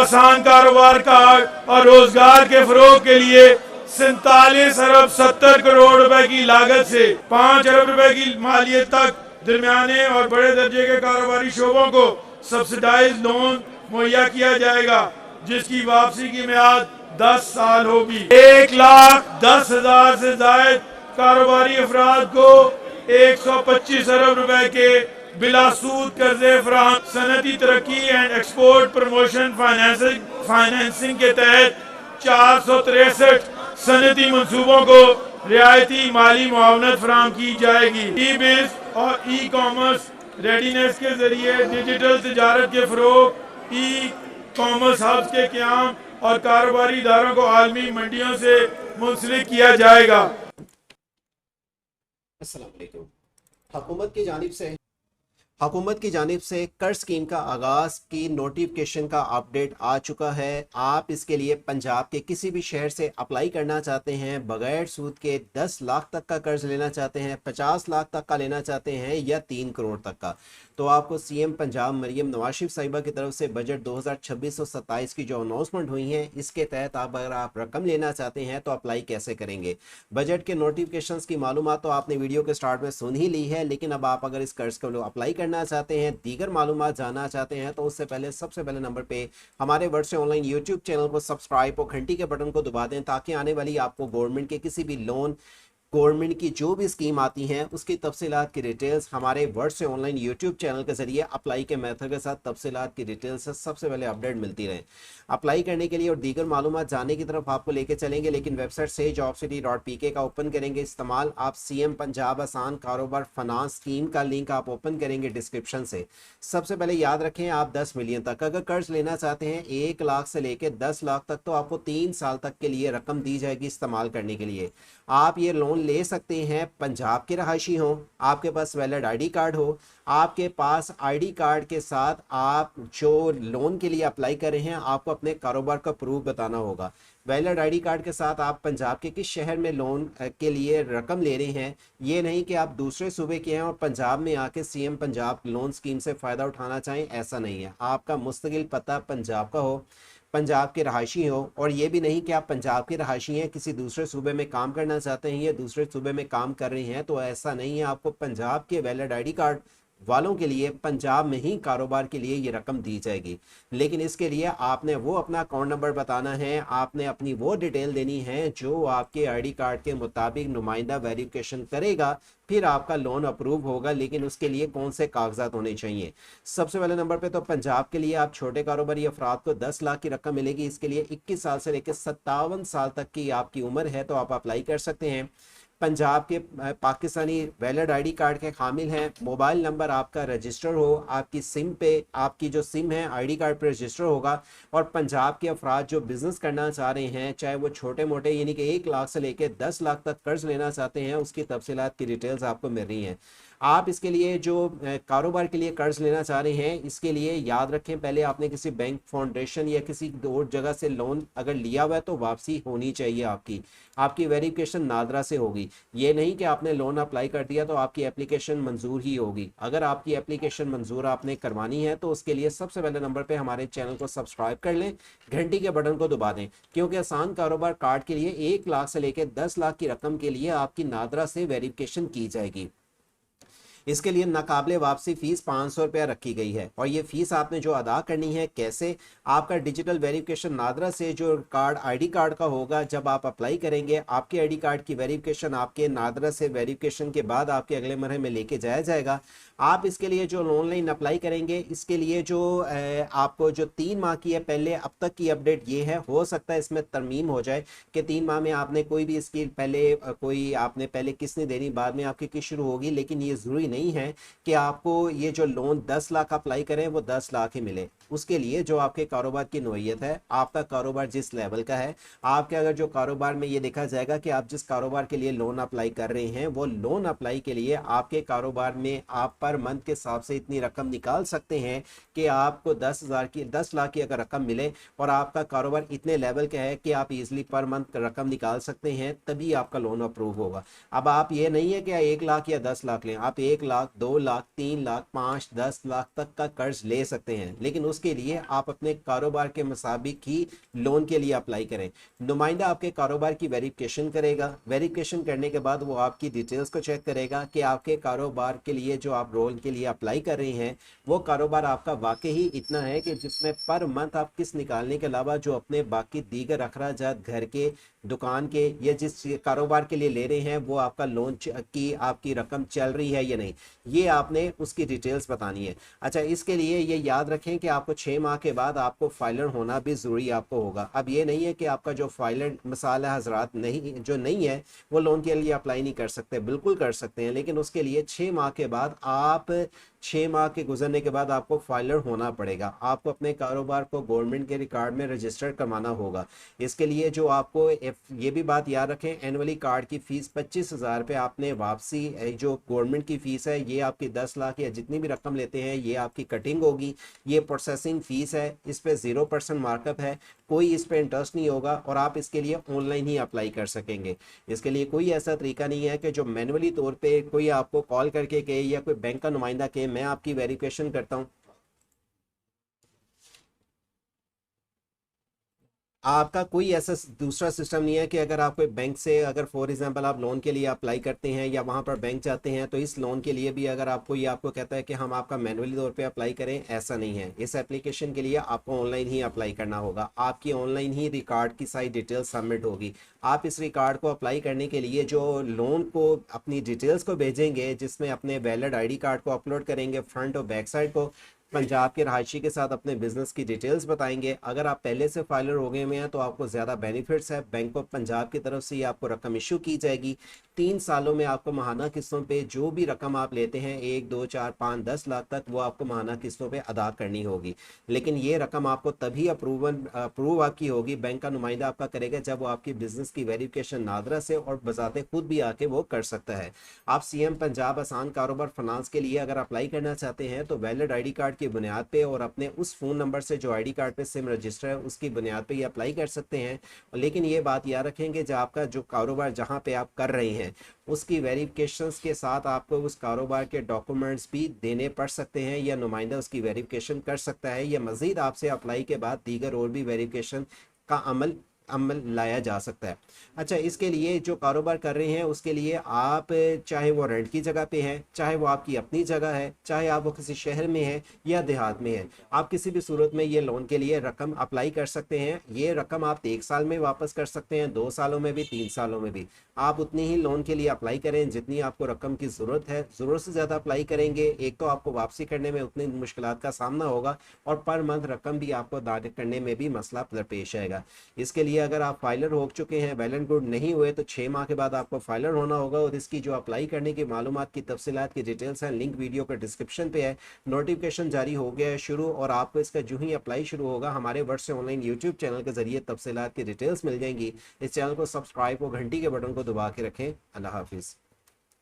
आसान कारोबार कार्ड और रोजगार के फरोग के लिए 47 अरब 70 करोड़ रुपए की लागत से 5 अरब रुपए की मालियत तक दरमियाने और बड़े दर्जे के कारोबारी शोबों को सब्सिडाइज लोन मुहैया किया जाएगा, जिसकी वापसी की मियाद 10 साल होगी। 1,10,000 से जायद कारोबारी अफराद को 125 अरब रुपए के बिलासूद कर्जे फराहम। सनती तरक्की एंड एक्सपोर्ट प्रमोशन फाइनेंसिंग के तहत 463 सनती मंसूबों को रियायती माली मुआवनत फराहम की जाएगी। ई बिज और ई कॉमर्स रेडीनेस के जरिए डिजिटल तिजारत के फरोग, ई कॉमर्स हब्स के क़याम और कारोबारी इदारों को आलमी मंडियों से मुंसलिक किया जाएगा। अस्सलाम वालेकुम। हुकूमत की जानिब से कर्ज स्कीम का आगाज़ की नोटिफिकेशन का अपडेट आ चुका है। आप इसके लिए पंजाब के किसी भी शहर से अप्लाई करना चाहते हैं, बगैर सूद के 10 लाख तक का कर्ज लेना चाहते हैं, 50 लाख तक का लेना चाहते हैं या 3 करोड़ तक का, तो आपको सीएम पंजाब मरियम नवाज शरीफ साहिबा की तरफ से बजट 2026-27 की जो अनाउंसमेंट हुई है, इसके तहत अगर आप रकम लेना चाहते हैं तो अप्लाई कैसे करेंगे। बजट के नोटिफिकेशंस की मालूमात तो आपने वीडियो के स्टार्ट में सुन ही ली है, लेकिन अब आप अगर इस कर्ज को अप्लाई करना चाहते हैं, दीगर मालूमात जानना चाहते हैं, तो उससे पहले सबसे पहले नंबर पे हमारे वर्ड से ऑनलाइन यूट्यूब चैनल को सब्सक्राइब और घंटी के बटन को दबा दें, ताकि आने वाली आपको गवर्नमेंट के किसी भी लोन, गवर्नमेंट की जो भी स्कीम आती हैं उसकी तफसीलात की डिटेल्स हमारे वर्ड से ऑनलाइन यूट्यूब चैनल के जरिए अप्लाई के मेथड के साथ तफसीलात की डिटेल्स से सबसे पहले अपडेट मिलती रहे। अप्लाई करने के लिए और दीगर मालूमात जानने की तरफ आपको लेके चलेंगे, लेकिन वेबसाइट से jobcity.pk का ओपन करेंगे इस्तेमाल। आप सीएम पंजाब आसान कारोबार फाइनेंस स्कीम का लिंक आप ओपन करेंगे डिस्क्रिप्शन से। सबसे पहले याद रखें, आप 10 मिलियन तक अगर कर्ज लेना चाहते हैं, 1 लाख से लेकर 10 लाख तक, तो आपको 3 साल तक के लिए रकम दी जाएगी इस्तेमाल करने के लिए। आप ये लोन ले सकते हैं पंजाब के रहायशी हो, आपके पास वैलिड आईडी कार्ड हो, आपके पास आईडी कार्ड के साथ आप जो लोन के लिए अप्लाई कर रहे हैं आपको अपने कारोबार का प्रूफ बताना होगा। वैलिड आईडी कार्ड के साथ आप पंजाब के किस शहर में लोन के लिए रकम ले रहे हैं, ये नहीं कि आप दूसरे सूबे के हैं और पंजाब में आके सीएम पंजाब लोन स्कीम से फ़ायदा उठाना चाहें, ऐसा नहीं है। आपका मुस्तकिल पता पंजाब का हो, पंजाब के रहायशी हो, और ये भी नहीं कि आप पंजाब के रहायशी हैं, किसी दूसरे सूबे में काम करना चाहते हैं या दूसरे सूबे में काम कर रहे हैं, तो ऐसा नहीं है। आपको पंजाब के वैलिड आईडी कार्ड वालों के लिए पंजाब में ही कारोबार के लिए ये रकम दी जाएगी, लेकिन इसके लिए आपने वो अपना अकाउंट नंबर बताना है, आपने अपनी वो डिटेल देनी है जो आपके आईडी कार्ड के मुताबिक नुमाइंदा वेरिफिकेशन करेगा, फिर आपका लोन अप्रूव होगा। लेकिन उसके लिए कौन से कागजात होने चाहिए? सबसे पहले नंबर पे तो पंजाब के लिए आप छोटे कारोबारी अफराद को 10 लाख की रकम मिलेगी। इसके लिए 21 साल से लेकर 57 साल तक की आपकी उम्र है तो आप अप्लाई कर सकते हैं। पंजाब के पाकिस्तानी वैलिड आईडी कार्ड के हामिल हैं, मोबाइल नंबर आपका रजिस्टर हो, आपकी सिम पे, आपकी जो सिम है आईडी कार्ड पे रजिस्टर होगा, और पंजाब के अफराद जो बिज़नेस करना चाह रहे हैं, चाहे वो छोटे मोटे यानी कि 1 लाख से लेकर 10 लाख तक कर्ज लेना चाहते हैं, उसकी तफसीलात की डिटेल्स आपको मिल रही हैं। आप इसके लिए जो कारोबार के लिए कर्ज लेना चाह रहे हैं, इसके लिए याद रखें, पहले आपने किसी बैंक, फाउंडेशन या किसी और जगह से लोन अगर लिया हुआ है तो वापसी होनी चाहिए। आपकी वेरिफिकेशन नादरा से होगी। ये नहीं कि आपने लोन अप्लाई कर दिया तो आपकी एप्लीकेशन मंजूर ही होगी। अगर आपकी एप्लीकेशन मंजूर आपने करवानी है तो उसके लिए सबसे पहले नंबर पे हमारे चैनल को सब्सक्राइब कर लें, घंटी के बटन को दबा दें, क्योंकि आसान कारोबार कार्ड के लिए 1 लाख से लेकर 10 लाख की रकम के लिए आपकी नादरा से वेरिफिकेशन की जाएगी। इसके लिए नाकाबिले वापसी फीस 500 रुपया रखी गई है, और ये फीस आपने जो अदा करनी है कैसे, आपका डिजिटल वेरिफिकेशन नादरा से जो कार्ड आईडी कार्ड का होगा, जब आप अप्लाई करेंगे आपके आईडी कार्ड की वेरिफिकेशन आपके नादरा से वेरिफिकेशन के बाद आपके अगले मरहले में लेके जाया जाएगा। आप इसके लिए जो ऑनलाइन अप्लाई करेंगे, इसके लिए जो आपको जो 3 माह की है, पहले अब तक की अपडेट ये है, हो सकता है इसमें तरमीम हो जाए कि 3 माह में आपने कोई भी इसकी पहले किसने देनी, बाद में आपकी किस्त शुरू होगी, लेकिन ये ज़रूरी नहीं है कि आपको ये जो लोन 10 लाख अप्लाई करें वो 10 लाख ही मिले। उसके लिए जो आपके कारोबार की नोयत है, आपका कारोबार जिस लेवल का है, आपके अगर जो कारोबार में ये देखा जाएगा कि आप जिस कारोबार के लिए लोन अप्लाई कर रहे हैं, वो लोन अप्लाई के लिए आपके कारोबार में आप पर मंथ के हिसाब से इतनी रकम निकाल सकते हैं कि आपको 10 लाख की अगर रकम मिले और आपका कारोबार इतने लेवल का है कि आप इजीली पर मंथ रकम निकाल सकते हैं, तभी आपका लोन अप्रूव होगा। अब आप ये नहीं है कि 1 लाख या 10 लाख लें, आप 1 लाख, 2 लाख, 3 लाख, 5, 10 लाख तक का कर्ज ले सकते हैं, लेकिन उसके लिए आप अपने कारोबार के मुताबिक ही लोन के लिए अप्लाई करें। नुमाइंदा आपके कारोबार की वेरिफिकेशन करेगा। वेरिफिकेशन करने के बाद वो आपकी डिटेल्स को चेक करेगा कि आपके कारोबार के लिए जो आप लोन के लिए अप्लाई कर रहे हैं वो कारोबार आपका वाकई ही इतना है कि जिसमें पर मंथ आप किस्त निकालने के अलावा जो अपने बाकी दीगर अखराजात घर के, दुकान के या जिस कारोबार के लिए ले रहे हैं वो आपका लोन की आपकी रकम चल रही है या नहीं, ये आपने उसकी डिटेल्स बतानी है। अच्छा, इसके लिए ये याद रखें कि आपको 6 माह के बाद आपको फाइलर होना भी ज़रूरी आपको होगा। अब ये नहीं है कि आपका जो फाइलर मिसाल है हजरात नहीं, जो नहीं है वो लोन के लिए अप्लाई नहीं कर सकते, बिल्कुल कर सकते हैं, लेकिन उसके लिए 6 माह के बाद आप 6 माह के गुजरने के बाद आपको फाइलर होना पड़ेगा। आपको अपने कारोबार को गवर्नमेंट के रिकॉर्ड में रजिस्टर करवाना होगा। इसके लिए जो आपको ये भी बात याद रखें, एनुअली कार्ड की फीस 25,000 रुपये आपने वापसी, जो गवर्नमेंट की फीस है ये आपकी 10 लाख या जितनी भी रकम लेते हैं ये आपकी कटिंग होगी। ये प्रोसेसिंग फीस है, इस पे 0% मार्कअप है, कोई इस पे इंटरेस्ट नहीं होगा और आप इसके लिए ऑनलाइन ही अप्लाई कर सकेंगे। इसके लिए कोई ऐसा तरीका नहीं है कि जो मैनुअली तौर पे कोई आपको कॉल करके कहे या कोई बैंक का नुमाइंदा कहे मैं आपकी वेरिफिकेशन करता हूँ। आपका कोई ऐसा दूसरा सिस्टम नहीं है कि अगर आप कोई बैंक से, अगर फॉर एग्जांपल आप लोन के लिए अप्लाई करते हैं या वहां पर बैंक जाते हैं तो इस लोन के लिए भी अगर आपको ये आपको कहता है कि हम आपका मैनुअली तौर पे अप्लाई करें, ऐसा नहीं है। इस एप्लीकेशन के लिए आपको ऑनलाइन ही अप्लाई करना होगा, आपकी ऑनलाइन ही रिकॉर्ड की सारी डिटेल सबमिट होगी। आप इस रिकॉर्ड को अप्लाई करने के लिए जो लोन को अपनी डिटेल्स को भेजेंगे, जिसमें अपने वैलिड ID कार्ड को अपलोड करेंगे, फ्रंट और बैक साइड को, पंजाब के रहायशी के साथ अपने बिजनेस की डिटेल्स बताएंगे। अगर आप पहले से फाइलर हो गए हुए हैं तो आपको ज़्यादा बेनिफिट्स है। बैंक ऑफ पंजाब की तरफ से ही आपको रकम इशू की जाएगी। 3 सालों में आपको माहाना किस्तों पे जो भी रकम आप लेते हैं 1, 2, 4, 5, 10 लाख तक, वो आपको माहाना किस्तों पे अदा करनी होगी। लेकिन ये रकम आपको तभी अप्रूव आपकी होगी, बैंक का नुमाइंदा आपका करेगा, जब वो आपकी बिजनेस की वेरिफिकेशन नादरा से और बजाते खुद भी आके वो कर सकता है। आप CM पंजाब आसान कारोबार फाइनेंस के लिए अगर अप्लाई करना चाहते हैं तो वैलिड ID कार्ड की बुनियाद पे और अपने उस फ़ोन नंबर से जो ID कार्ड पे सिम रजिस्टर है उसकी बुनियाद पे ये अप्लाई कर सकते हैं। लेकिन ये बात याद रखेंगे, जब आपका जो कारोबार जहाँ पे आप कर रहे हैं उसकी वेरिफिकेशंस के साथ आपको उस कारोबार के डॉक्यूमेंट्स भी देने पड़ सकते हैं या नुमाइंदा उसकी वेरिफिकेशन कर सकता है, या मज़ीद आपसे अप्लाई के बाद दीगर और भी वेरिफिकेशन का अमल लाया जा सकता है। अच्छा, इसके लिए जो कारोबार कर रहे हैं उसके लिए आप चाहे वो रेंट की जगह पे है, चाहे वो आपकी अपनी जगह है, चाहे आप वो किसी शहर में है या देहात में है, आप किसी भी सूरत में ये लोन के लिए रकम अप्लाई कर सकते हैं। ये रकम आप 1 साल में वापस कर सकते हैं, 2 सालों में भी, 3 सालों में भी। आप उतनी ही लोन के लिए अप्लाई करें जितनी आपको रकम की ज़रूरत है। ज़रूरत से ज़्यादा अप्लाई करेंगे, एक तो आपको वापसी करने में उतनी मुश्किलात का सामना होगा और पर मंथ रकम भी आपको अदा करने में भी मसला दरपेश आएगा। इसके लिए अगर आप फाइलर हो चुके हैं, वेल एंड गुड, नहीं हुए तो 6 माह के बाद आपको फाइलर होना होगा। और इसकी जो अप्लाई करने की मालूमात की तफसीलात की डिटेल्स हैं, लिंक वीडियो के डिस्क्रिप्शन पे है। नोटिफिकेशन जारी हो गया है शुरू, और आपको इसका जो ही अप्लाई शुरू होगा हमारे वर्ड से ऑनलाइन यूट्यूब चैनल के जरिए तफसीलात की डिटेल्स मिल जाएंगी। इस चैनल को सब्सक्राइब और घंटी के बटन को दबा के रखें। अल्लाह हाफिज़।